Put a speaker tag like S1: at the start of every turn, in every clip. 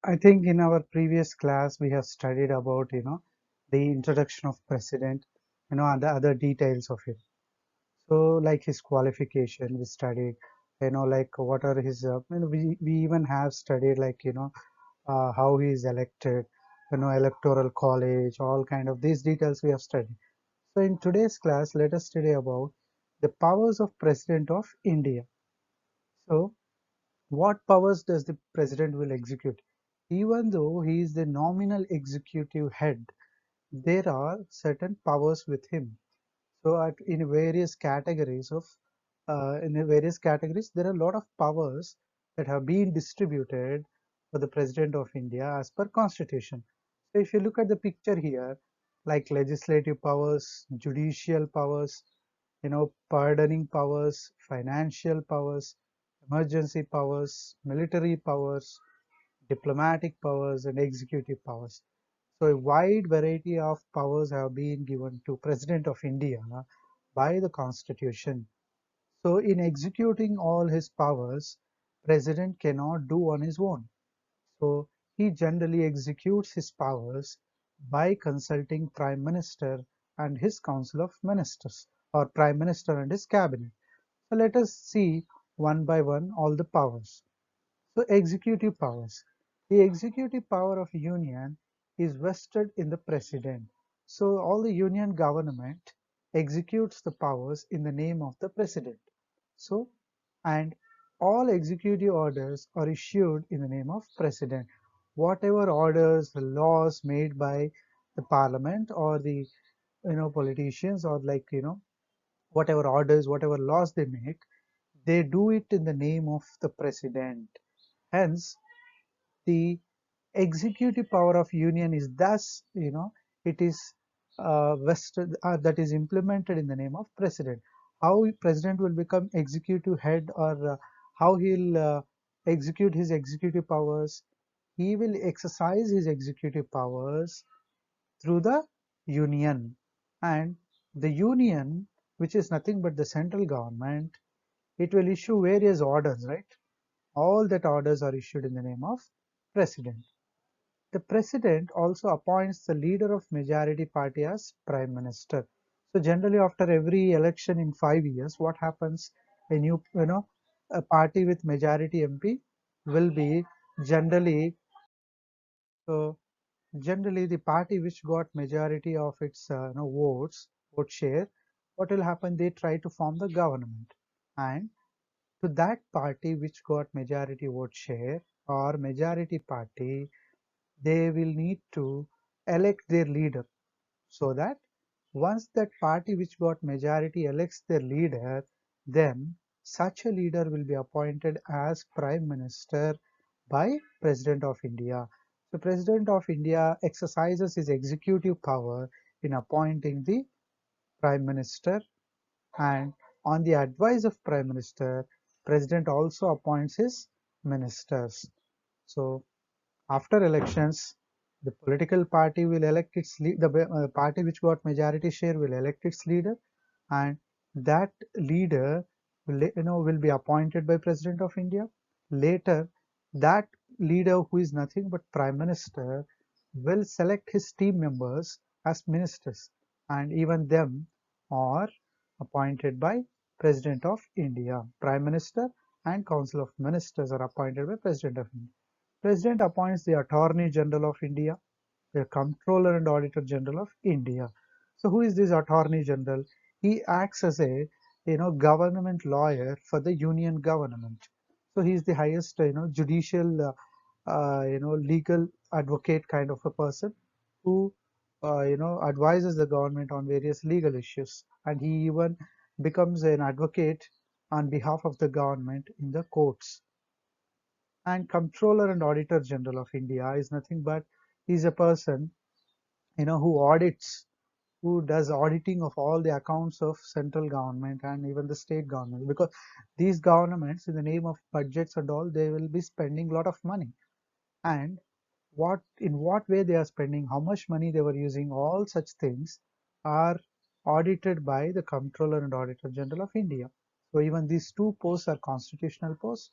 S1: I think in our previous class we have studied about the introduction of president, and the other details of it. So like his qualification we studied, like what are his we even have studied like how he is elected, electoral college, all kind of these details we have studied. So in today's class let us study about the powers of President of India. So what powers does the president will execute? Even though he is the nominal executive head, there are certain powers with him. So in various categories there are a lot of powers that have been distributed for the president of India as per constitution. So if you look at the picture here, like legislative powers, judicial powers, pardoning powers, financial powers, emergency powers, military powers, diplomatic powers, and executive powers. So a wide variety of powers have been given to President of India by the Constitution. So in executing all his powers, President cannot do on his own. So he generally executes his powers by consulting Prime Minister and his Council of Ministers, or Prime Minister and his cabinet. So let us see one by one all the powers. So executive powers. The executive power of union is vested in the president. So all the union government executes the powers in the name of the president. So, and all executive orders are issued in the name of president. Whatever orders, the laws made by the parliament or the politicians, or like whatever orders, whatever laws they make, they do it in the name of the president. Hence, the executive power of union is thus, it is vested, that is implemented in the name of president. How president will become executive head, or how he'll execute his executive powers? He will exercise his executive powers through the union, and the union, which is nothing but the central government, it will issue various orders, right? All that orders are issued in the name of president. The president also appoints the leader of majority party as prime minister. So generally after every election in 5 years, what happens? A new, a party with majority MP will be generally, so generally the party which got majority of its vote share, what will happen? They try to form the government, and to that party which got majority vote share or majority party, they will need to elect their leader, so that once that party which got majority elects their leader, then such a leader will be appointed as prime minister by president of India. So president of India exercises his executive power in appointing the prime minister, and on the advice of prime minister, president also appoints his ministers. So after elections, the political party will elect its the party which got majority share will elect its leader, and that leader will be appointed by President of India. Later, that leader, who is nothing but Prime Minister, will select his team members as ministers, and even them are appointed by President of India. Prime Minister and Council of Ministers are appointed by President of India. President appoints the Attorney General of India, the Comptroller and Auditor General of India. So who is this Attorney General? He acts as a government lawyer for the union government. So he is the highest judicial legal advocate kind of a person who advises the government on various legal issues, and he even becomes an advocate on behalf of the government in the courts. And Comptroller and Auditor General of India is nothing but, he's a person who audits, who does auditing of all the accounts of central government and even the state government, because these governments, in the name of budgets and all, they will be spending a lot of money, and in what way they are spending, how much money they were using, all such things are audited by the Comptroller and Auditor General of India. So even these two posts are constitutional posts,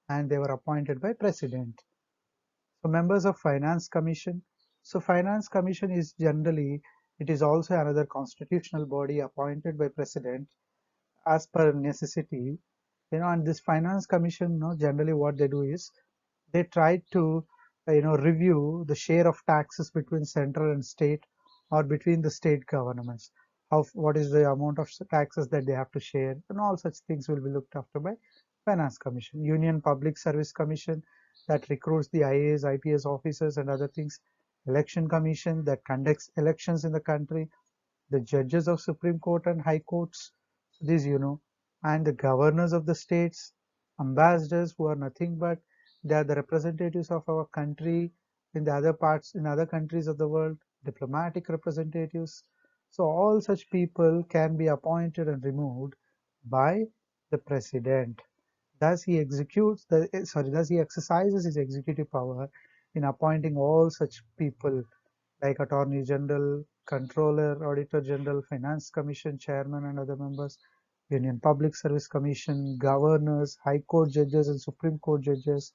S1: and they were appointed by president. So members of Finance Commission. So Finance Commission is generally, it is also another constitutional body appointed by President as per necessity. And this Finance Commission, generally what they do is they try to, review the share of taxes between central and state, or between the state governments. What is the amount of taxes that they have to share, and all such things will be looked after by Finance Commission. Union Public Service Commission, that recruits the IAS, IPS officers and other things. Election Commission, that conducts elections in the country. The judges of Supreme Court and High Courts, these, and the governors of the states, ambassadors, who are nothing but they are the representatives of our country in the other parts, in other countries of the world, diplomatic representatives. So all such people can be appointed and removed by the president. Thus he executes the thus he exercises his executive power in appointing all such people like Attorney General, Controller, Auditor General, Finance Commission Chairman and other members, Union Public Service Commission, governors, High Court judges and Supreme Court judges,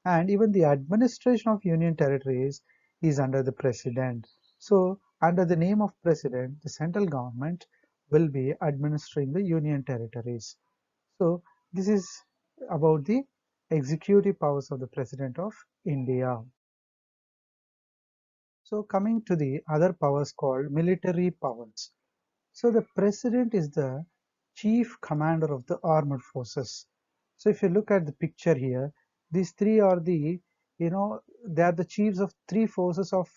S1: and even the administration of Union territories is under the President. So under the name of President, the central government will be administering the Union territories. So this is about the executive powers of the President of India. So coming to the other powers called military powers. So the president is the chief commander of the armed forces. So if you look at the picture here, these three are they are the chiefs of three forces of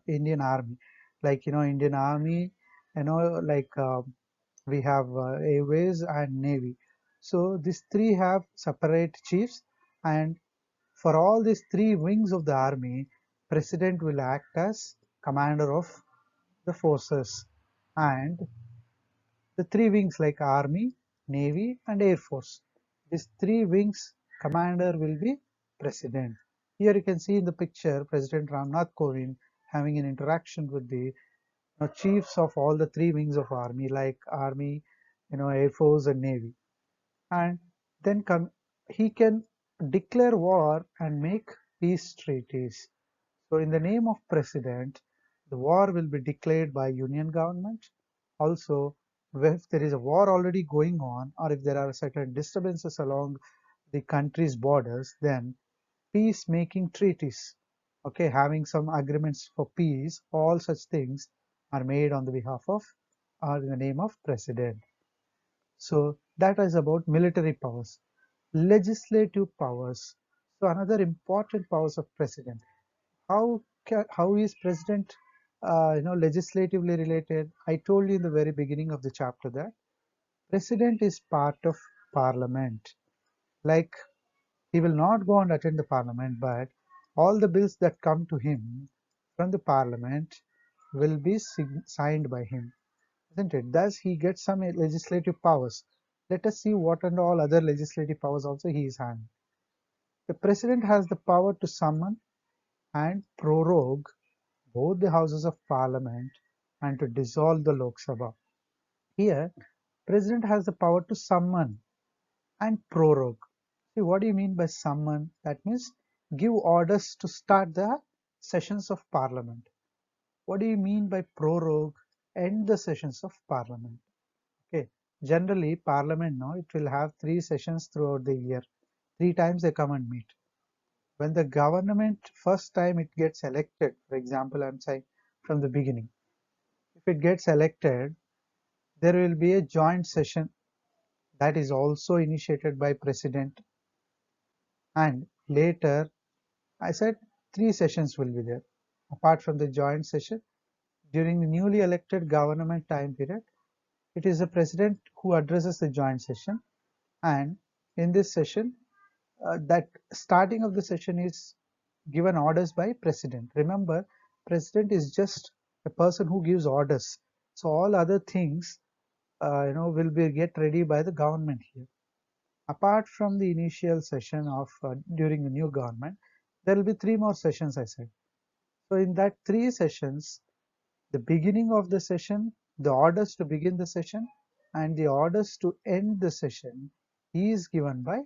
S1: Indian Army. Like, Indian Army, we have Airways and Navy. So these three have separate chiefs, and for all these three wings of the army, president will act as commander of the forces, and the three wings like army, navy and air force. These three wings commander will be president. Here you can see in the picture President Ramnath Kovind having an interaction with the chiefs of all the three wings of army like army, air force and navy. And then he can declare war and make peace treaties. So in the name of president, the war will be declared by union government. Also, if there is a war already going on, or if there are certain disturbances along the country's borders, then peacemaking treaties, okay, having some agreements for peace, all such things are made on the behalf of or in the name of president. So that is about military powers. Legislative powers. So another important powers of president. How is president legislatively related? I told you in the very beginning of the chapter that president is part of parliament. Like, he will not go and attend the parliament, but all the bills that come to him from the parliament will be signed by him, isn't it? Thus he gets some legislative powers. Let us see what and all other legislative powers also he is having. The president has the power to summon and prorogue both the houses of parliament and to dissolve the Lok Sabha. Here, president has the power to summon and prorogue. See, what do you mean by summon? That means give orders to start the sessions of parliament. What do you mean by prorogue? End the sessions of parliament. Okay. Generally, parliament, no, it will have 3 sessions throughout the year. 3 times they come and meet. When the government first time it gets elected, for example, I'm saying from the beginning, if it gets elected, there will be a joint session that is also initiated by president, and later I said 3 sessions will be there. Apart from the joint session, during the newly elected government time period, it is the president who addresses the joint session, and in this session, that starting of the session is given orders by president. Remember, president is just a person who gives orders. So all other things, will be get ready by the government here. Apart from the initial session of during the new government, there will be 3 more sessions, I said. So in that 3 sessions, the beginning of the session, the orders to begin the session, and the orders to end the session is given by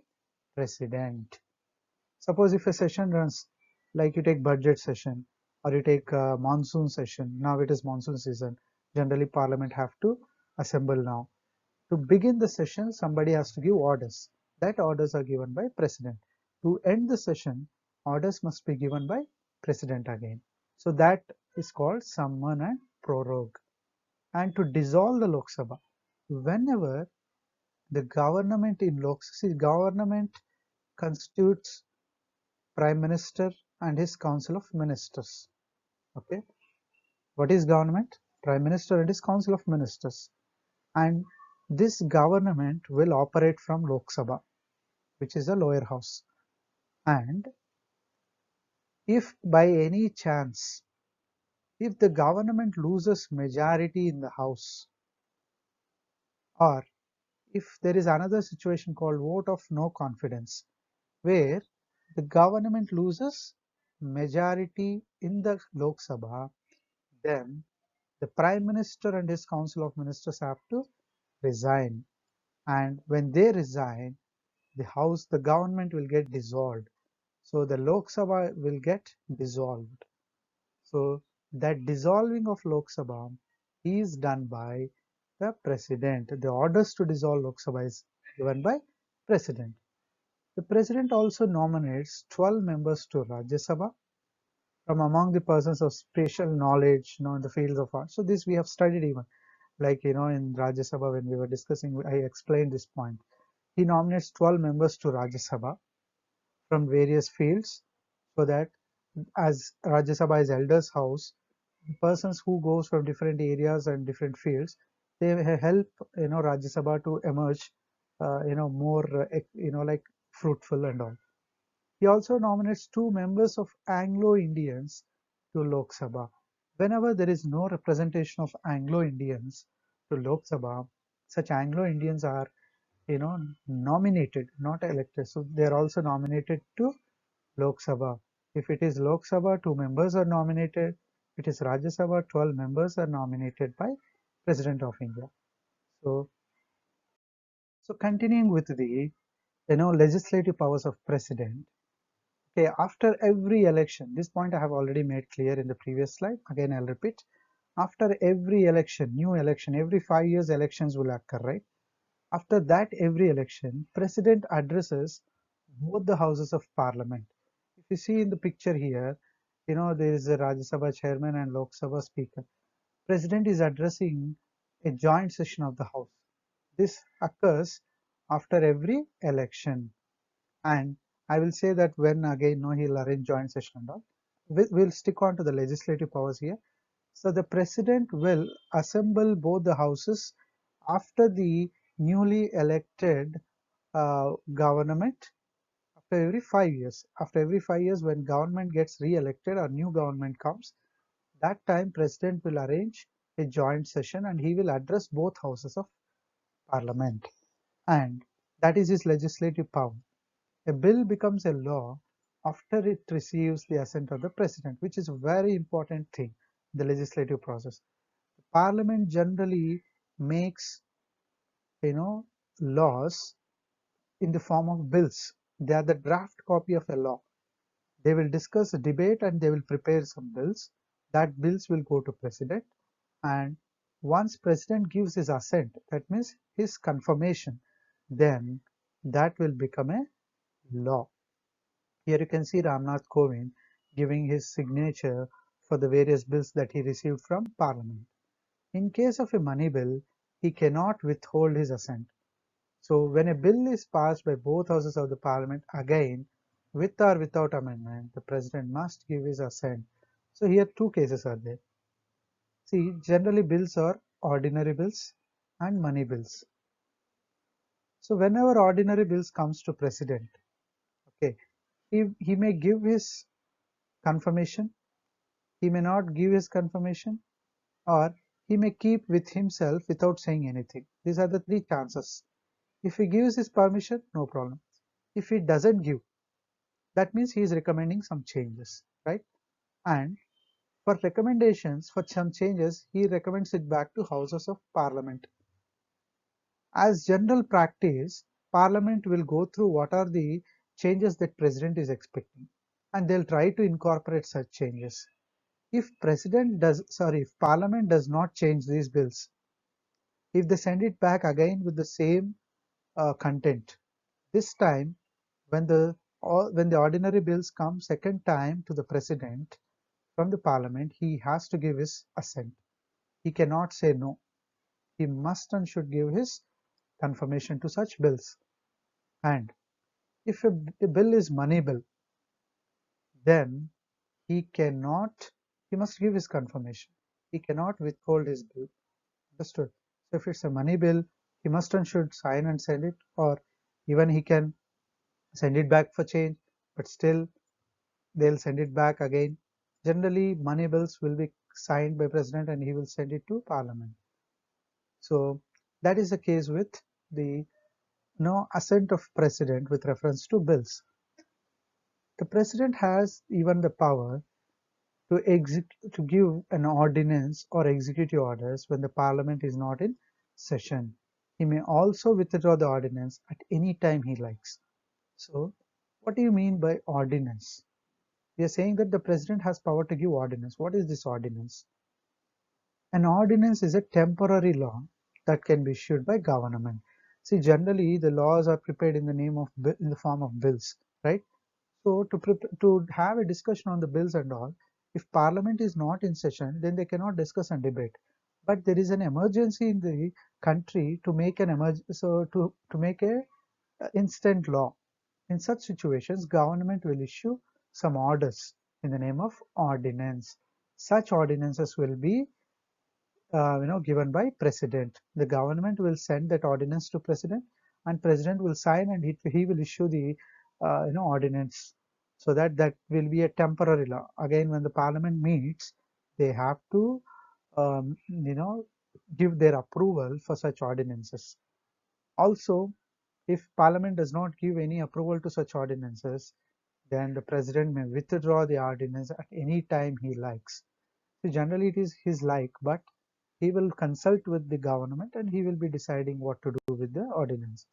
S1: president. Suppose if a session runs Like you take budget session or you take monsoon session. Now it is monsoon season. Generally, Parliament have to assemble now. To begin the session, somebody has to give orders. That orders are given by President. To end the session, orders must be given by President again. So that is called summon and prorogue. And to dissolve the Lok Sabha, whenever the government in Lok Sabha, government constitutes Prime Minister and his Council of Ministers. Okay, what is government? Prime Minister and his Council of Ministers. And this government will operate from Lok Sabha, which is the lower house. And if by any chance, if the government loses majority in the house, or if there is another situation called vote of no confidence, where the government loses majority in the Lok Sabha, then the Prime Minister and his Council of Ministers have to resign. And when they resign, the government will get dissolved. So the Lok Sabha will get dissolved. So that dissolving of Lok Sabha is done by the President. The orders to dissolve Lok Sabha is given by President. The President also nominates 12 members to Rajya Sabha from among the persons of special knowledge, in the fields of art. So this we have studied even, like, in Rajya Sabha when we were discussing, I explained this point. He nominates 12 members to Rajya Sabha from various fields, so that as Rajya Sabha is elders house, persons who goes from different areas and different fields, they help Rajya Sabha to emerge more like fruitful and all. He also nominates 2 members of Anglo-Indians to Lok Sabha. Whenever there is no representation of Anglo-Indians to Lok Sabha, such Anglo-Indians are nominated, not elected. So they are also nominated to Lok Sabha. If it is Lok Sabha, 2 members are nominated. If it is Rajya Sabha, 12 members are nominated by President of India. So continuing with the legislative powers of President. Okay, after every election, this point I have already made clear in the previous slide. Again, I'll repeat. After every election, new election, every 5 years elections will occur, right? After that, every election, President addresses both the houses of Parliament. If you see in the picture here, there is a Rajya Sabha chairman and Lok Sabha speaker. President is addressing a joint session of the House. This occurs after every election. And I will say that when again, he'll arrange joint session and all. We'll stick on to the legislative powers here. So the president will assemble both the houses after the newly elected government after every 5 years. After every 5 years, when government gets re-elected or new government comes, that time president will arrange a joint session and he will address both houses of parliament. And that is his legislative power. A bill becomes a law after it receives the assent of the president, which is a very important thing in the legislative process. Parliament generally makes laws in the form of bills. They are the draft copy of a law. They will discuss, debate, and they will prepare some bills. That bills will go to president, and once president gives his assent, that means his confirmation, then that will become a law. Here you can see Ramnath Kovind giving his signature for the various bills that he received from Parliament. In case of a money bill, he cannot withhold his assent. So when a bill is passed by both houses of the Parliament, again, with or without amendment, the President must give his assent. So here 2 cases are there. See, generally bills are ordinary bills and money bills. So whenever ordinary bills comes to President, okay, he may give his confirmation, he may not give his confirmation, or he may keep with himself without saying anything. These are the 3 chances. If he gives his permission, no problem. If he doesn't give, that means he is recommending some changes, right? And for recommendations for some changes, he recommends it back to houses of parliament. As general practice, parliament will go through what are the changes that president is expecting, and they'll try to incorporate such changes. If Parliament does not change these bills, if they send it back again with the same content, this time when the ordinary bills come second time to the President from the Parliament, he has to give his assent. He cannot say no. He must and should give his confirmation to such bills. And if a bill is money bill, then he cannot, he must give his confirmation. He cannot withhold his bill. Understood? So if it's a money bill, he must and should sign and send it, or even he can send it back for change, but still they'll send it back again. Generally, money bills will be signed by President and he will send it to Parliament. So that is the case with the no assent of President with reference to bills. The President has even the power to give an ordinance or executive orders when the Parliament is not in session. He may also withdraw the ordinance at any time he likes. So, what do you mean by ordinance? We are saying that the President has power to give ordinance. What is this ordinance? An ordinance is a temporary law that can be issued by government. See, generally the laws are prepared in the name of in the form of bills, right? So to have a discussion on the bills and all, if Parliament is not in session, then they cannot discuss and debate. But there is an emergency in the country to make an to make a instant law. In such situations, government will issue some orders in the name of ordinance. Such ordinances will be given by President. The government will send that ordinance to President, and President will sign, and he will issue the ordinance. So that will be a temporary law. Again, when the Parliament meets, they have to give their approval for such ordinances. Also, if Parliament does not give any approval to such ordinances, then the President may withdraw the ordinance at any time he likes. So generally it is his like, but he will consult with the government and he will be deciding what to do with the ordinance.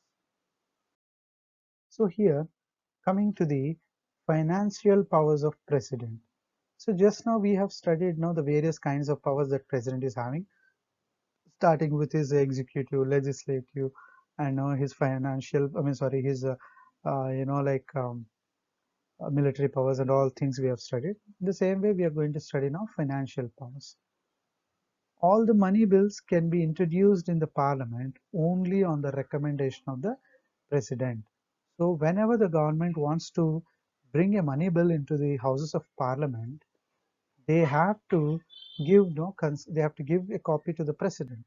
S1: So here, coming to the financial powers of President. So just now we have studied now the various kinds of powers that President is having, starting with his executive, legislative, and his financial, his like military powers and all things we have studied. In the same way, we are going to study now financial powers. All the money bills can be introduced in the Parliament only on the recommendation of the President. So whenever the government wants to bring a money bill into the Houses of Parliament, they have to they have to give a copy to the President,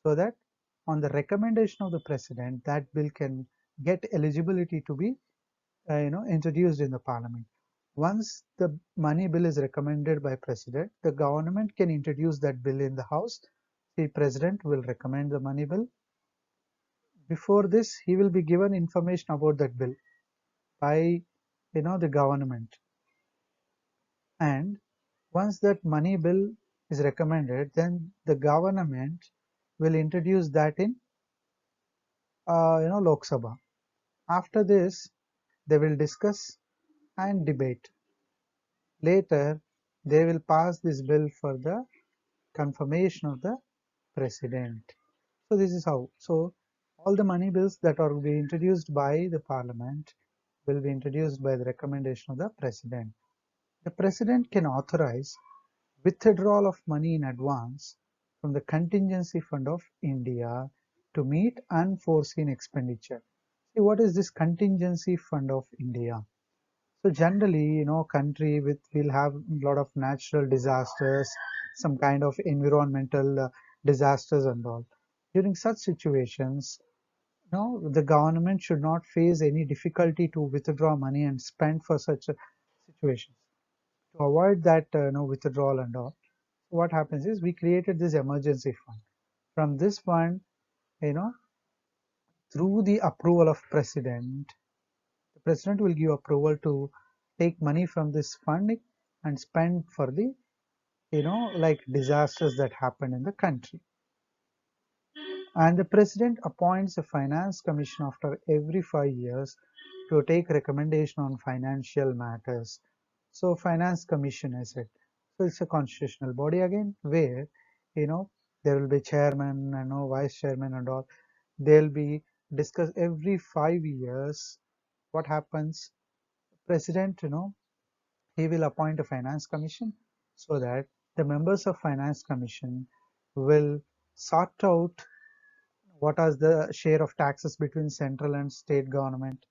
S1: so that on the recommendation of the President, that bill can get eligibility to be introduced in the Parliament. Once the money bill is recommended by President, the government can introduce that bill in the House. The President will recommend the money bill. Before this, he will be given information about that bill by the government. And once that money bill is recommended, then the government will introduce that in Lok Sabha. After this, they will discuss and debate. Later, they will pass this bill for the confirmation of the President. So this is how. So all the money bills that are be introduced by the Parliament will be introduced by the recommendation of the President. The President can authorize withdrawal of money in advance from the contingency fund of India to meet unforeseen expenditure. See, what is this contingency fund of India? So generally, country with will have a lot of natural disasters, some kind of environmental disasters and all. During such situations, the government should not face any difficulty to withdraw money and spend for such a situations. To avoid that, withdrawal and all, what happens is we created this emergency fund. From this fund, you know, through the approval of President, the President will give approval to take money from this funding and spend for the, like disasters that happen in the country. And the President appoints a finance commission after every 5 years to take recommendation on financial matters. So finance commission, I said, so it's a constitutional body again, where you know there will be chairman and vice chairman and all. They'll be discussed every 5 years. What happens? President, he will appoint a finance commission, so that the members of finance commission will sort out what is the share of taxes between central and state government,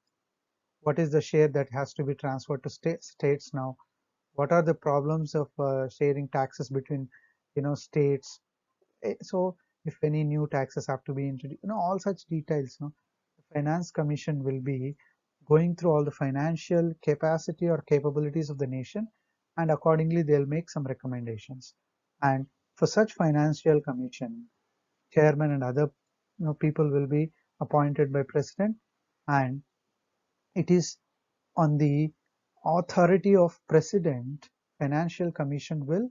S1: what is the share that has to be transferred to states now, what are the problems of sharing taxes between states. So if any new taxes have to be introduced, all such details, the finance commission will be going through all the financial capacity or capabilities of the nation, and accordingly they'll make some recommendations. And for such financial commission, chairman and other people will be appointed by president, and it is on the authority of president financial commission will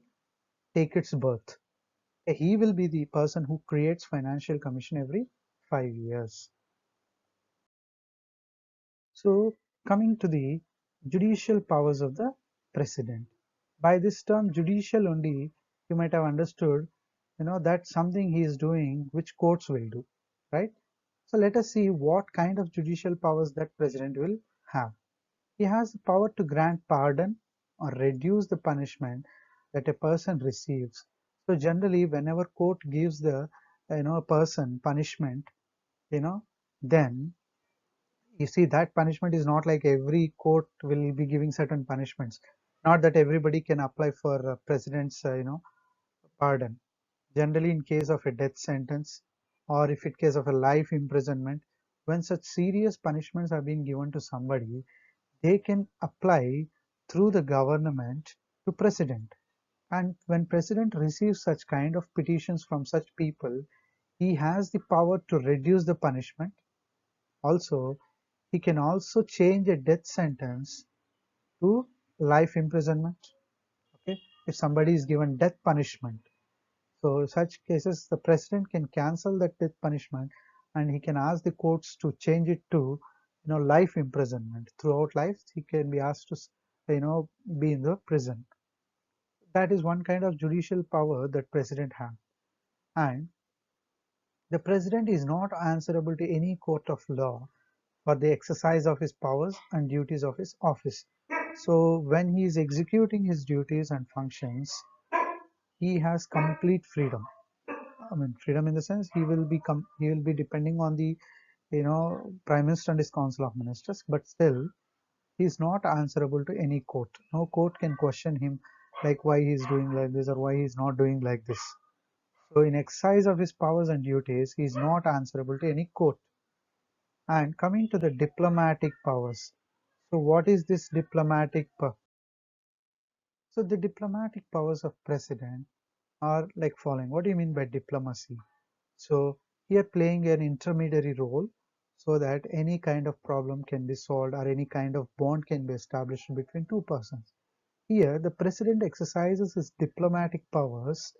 S1: take its birth. He will be the person who creates financial commission every 5 years. So coming to the judicial powers of the president. By this term judicial only, you might have understood, that something he is doing which courts will do, right? So let us see what kind of judicial powers that president will have. He has the power to grant pardon or reduce the punishment that a person receives. So generally, whenever court gives the a person punishment, you know, then you see that punishment is not like every court will be giving certain punishments. Not that everybody can apply for president's pardon. Generally, in case of a death sentence, or if it case of a life imprisonment, when such serious punishments are being given to somebody, they can apply through the government to president. And when president receives such kind of petitions from such people, he has the power to reduce the punishment. Also, he can also change a death sentence to life imprisonment. Okay, if somebody is given death punishment, so in such cases the president can cancel that death punishment, and he can ask the courts to change it to life imprisonment. Throughout life he can be asked to be in the prison. That is one kind of judicial power that president has. And the president is not answerable to any court of law for the exercise of his powers and duties of his office. So when he is executing his duties and functions, he has complete freedom. I mean, freedom in the sense he will be depending on the prime minister and his council of ministers, but still he is not answerable to any court. No court can question him like why he is doing like this or why he is not doing like this. So in exercise of his powers and duties, he is not answerable to any court. And coming to the diplomatic powers. So what is this diplomatic power? So the diplomatic powers of president are like following. What do you mean by diplomacy? So here playing an intermediary role so that any kind of problem can be solved or any kind of bond can be established between two persons. Here the president exercises his diplomatic powers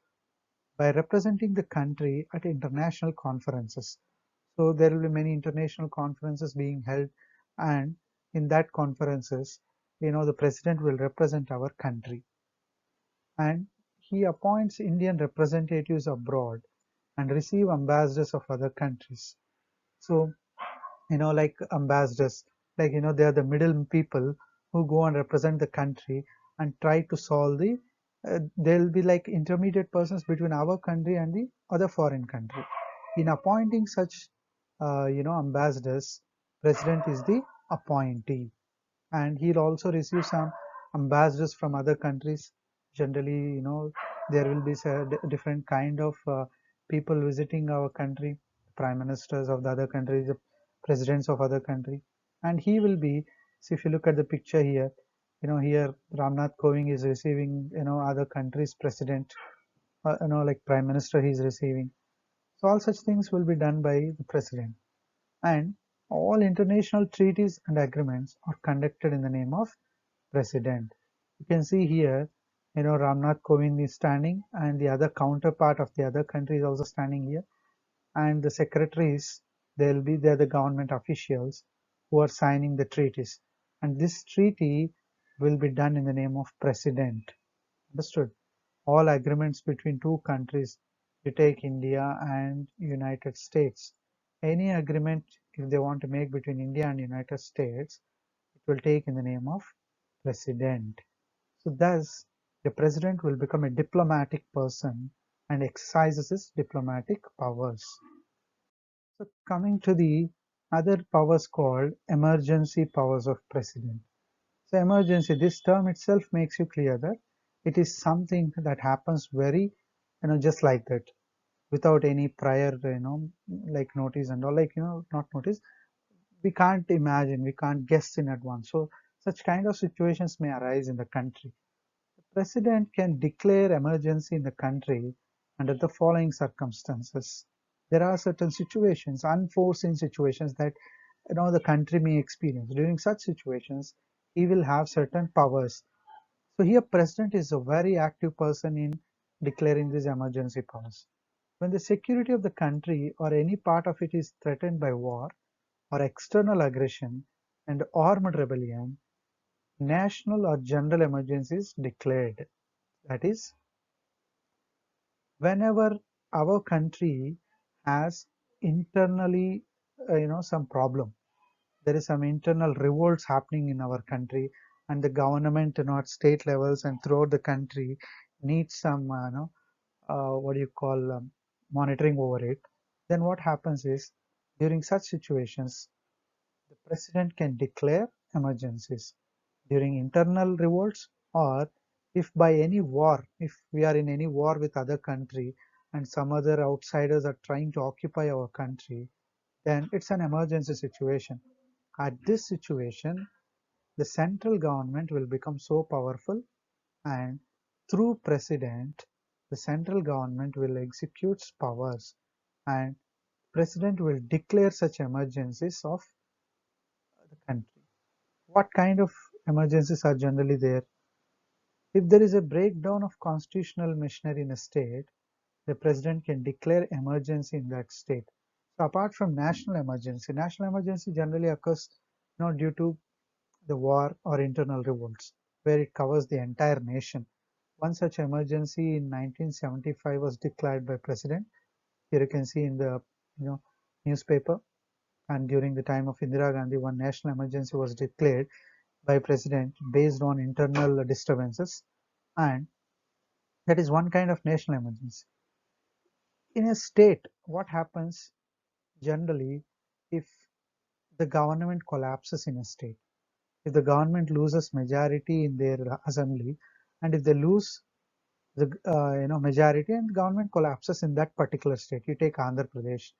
S1: by representing the country at international conferences. So there will be many international conferences being held, and in that conferences, the president will represent our country, and he appoints Indian representatives abroad and receive ambassadors of other countries. So, like ambassadors, like, they are the middle people who go and represent the country and try to solve they'll be like intermediate persons between our country and the other foreign country. In appointing such, ambassadors, president is the appointee, and he'll also receive some ambassadors from other countries. Generally, there will be different kind of people visiting our country, prime ministers of the other countries, the presidents of other country, and he will be. So if you look at the picture here, here Ramnath Kovind is receiving other countries president, like prime minister he is receiving. So all such things will be done by the president, and all international treaties and agreements are conducted in the name of president. You can see here, Ramnath Kovind is standing, and the other counterpart of the other country is also standing here. And the secretaries, they're the government officials who are signing the treaties. And this treaty will be done in the name of president. Understood? All agreements between two countries, you take India and United States. Any agreement if they want to make between India and United States, it will take in the name of president. So thus, the president will become a diplomatic person and exercises his diplomatic powers. So coming to the other powers called emergency powers of president. So emergency, this term itself makes you clear that it is something that happens very, just like that, without any prior, like notice and all, like, not notice. We can't imagine, we can't guess in advance. So such kind of situations may arise in the country. The president can declare emergency in the country under the following circumstances. There are certain situations, unforeseen situations that the country may experience. During such situations, he will have certain powers. So here president is a very active person in declaring these emergency powers. When the security of the country or any part of it is threatened by war or external aggression and armed rebellion, national or general emergency is declared. That is, whenever our country has internally, some problem, there is some internal revolts happening in our country, and the government, at state levels and throughout the country needs some, what do you call, monitoring over it. Then what happens is, during such situations, the president can declare emergencies during internal revolts, or if by any war, if we are in any war with other country and some other outsiders are trying to occupy our country, then it's an emergency situation. At this situation, the central government will become so powerful, and through president, the central government will execute powers, and president will declare such emergencies of the country. What kind of emergencies are generally there? If there is a breakdown of constitutional machinery in a state, the president can declare emergency in that state. So apart from national emergency generally occurs not due to the war or internal revolts, where it covers the entire nation. One such emergency in 1975 was declared by President. Here you can see in the newspaper. And during the time of Indira Gandhi, one national emergency was declared by President based on internal disturbances, and that is one kind of national emergency. In a state, what happens generally if the government collapses in a state? If the government loses majority in their assembly, and if they lose the majority and government collapses in that particular state, you take Andhra Pradesh.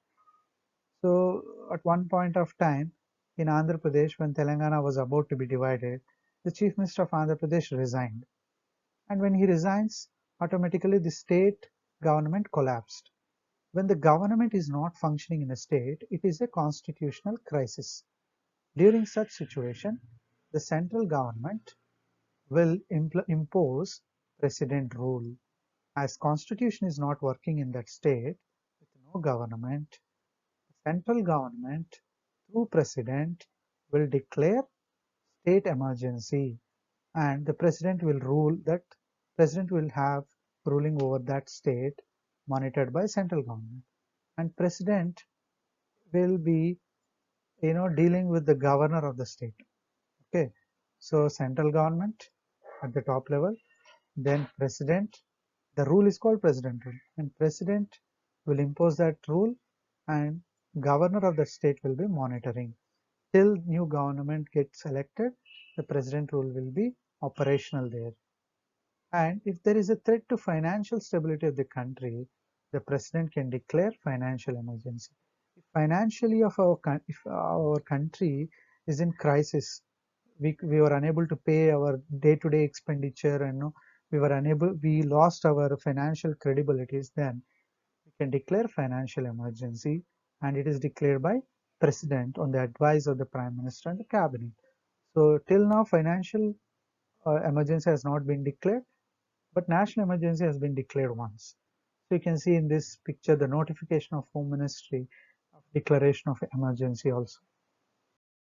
S1: So at one point of time in Andhra Pradesh, when Telangana was about to be divided, the chief minister of Andhra Pradesh resigned, and when he resigns, automatically the state government collapsed. When the government is not functioning in a state, it is a constitutional crisis. During such situation, the central government will impose president rule. As constitution is not working in that state, with no government, the central government through president will declare state emergency, and the president will rule that president will have ruling over that state monitored by central government, and president will be dealing with the governor of the state. Okay, so central government at the top level, then president. The rule is called president rule, and president will impose that rule, and governor of the state will be monitoring till new government gets elected. The president rule will be operational there. And if there is a threat to financial stability of the country, the president can declare financial emergency. If financially if our country is in crisis, we were unable to pay our day-to-day expenditure, and we lost our financial credibilities, then we can declare financial emergency, and it is declared by president on the advice of the prime minister and the cabinet. So till now financial emergency has not been declared, but national emergency has been declared once. So you can see in this picture the notification of Home Ministry of declaration of emergency also.